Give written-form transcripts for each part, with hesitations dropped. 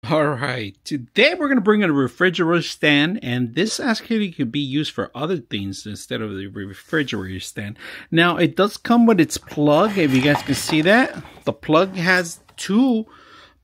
All right, today we're going to bring in a refrigerator stand, and this actually could be used for other things instead of the refrigerator stand. Now, it does come with its plug, if you guys can see that. The plug has two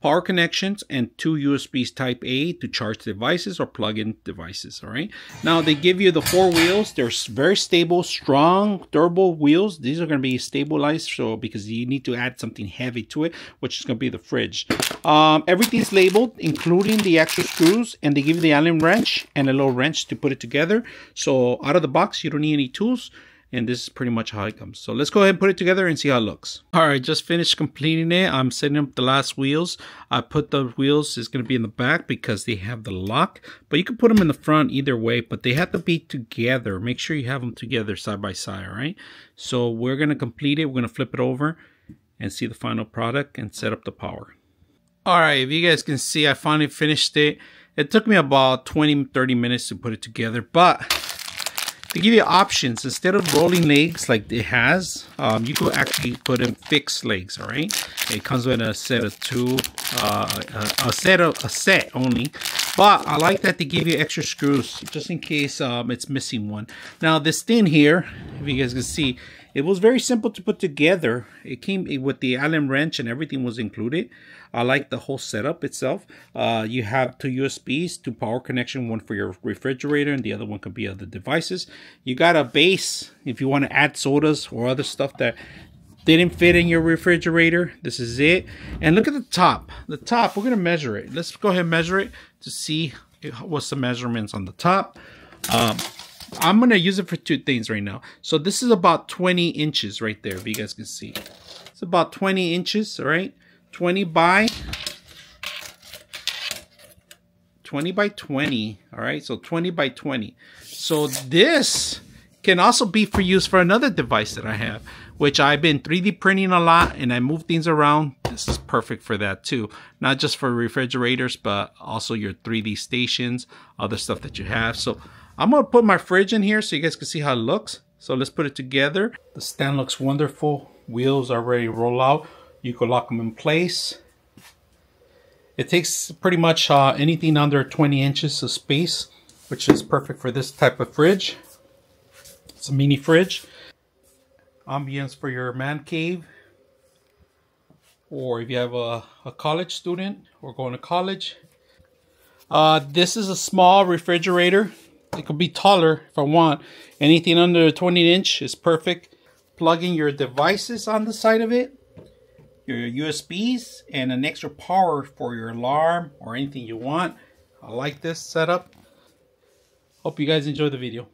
power connections and two USBs type A to charge devices or plug-in devices. All right, now they give you the four wheels. They're very stable, strong, durable wheels. These are going to be stabilized, so because you need to add something heavy to it, which is going to be the fridge. Everything's labeled, including the actual screws, and they give you the Allen wrench and a little wrench to put it together. So out of the box, you don't need any tools. And this is pretty much how it comes. So let's go ahead and put it together and see how it looks. All right, just finished completing it. I'm setting up the last wheels. I put the wheels, is going to be in the back because they have the lock. But you can put them in the front either way, but they have to be together. Make sure you have them together side by side, all right? So we're going to complete it. We're going to flip it over and see the final product and set up the power. All right, if you guys can see, I finally finished it. It took me about 20-30 minutes to put it together, but they give you options. Instead of rolling legs like it has, you could actually put in fixed legs. All right, it comes with a set of two, a set only. But I like that they give you extra screws just in case it's missing one. Now this thing here, if you guys can see, it was very simple to put together. It came with the Allen wrench and everything was included. I like the whole setup itself. You have two USBs, two power connection, one for your refrigerator and the other one could be other devices. You got a base if you want to add sodas or other stuff that didn't fit in your refrigerator. This is it. And look at the top. The top, we're going to measure it. Let's go ahead and measure it to see what's the measurements on the top. I'm going to use it for two things right now. So this is about 20 inches right there, if you guys can see. It's about 20 inches, all right? 20 by 20, all right? So 20 by 20. So this can also be for use for another device that I have, which I've been 3D printing a lot and I move things around. This is perfect for that too. Not just for refrigerators, but also your 3D stations, other stuff that you have. So I'm gonna put my fridge in here so you guys can see how it looks. So let's put it together. The stand looks wonderful. Wheels are ready to roll out. You can lock them in place. It takes pretty much anything under 20 inches of space, which is perfect for this type of fridge. It's a mini fridge. Ambience for your man cave. Or if you have a college student or going to college. This is a small refrigerator. It could be taller if I want. Anything under 20 inch is perfect. Plugging your devices on the side of it. Your USBs and an extra power for your alarm or anything you want. I like this setup. Hope you guys enjoy the video.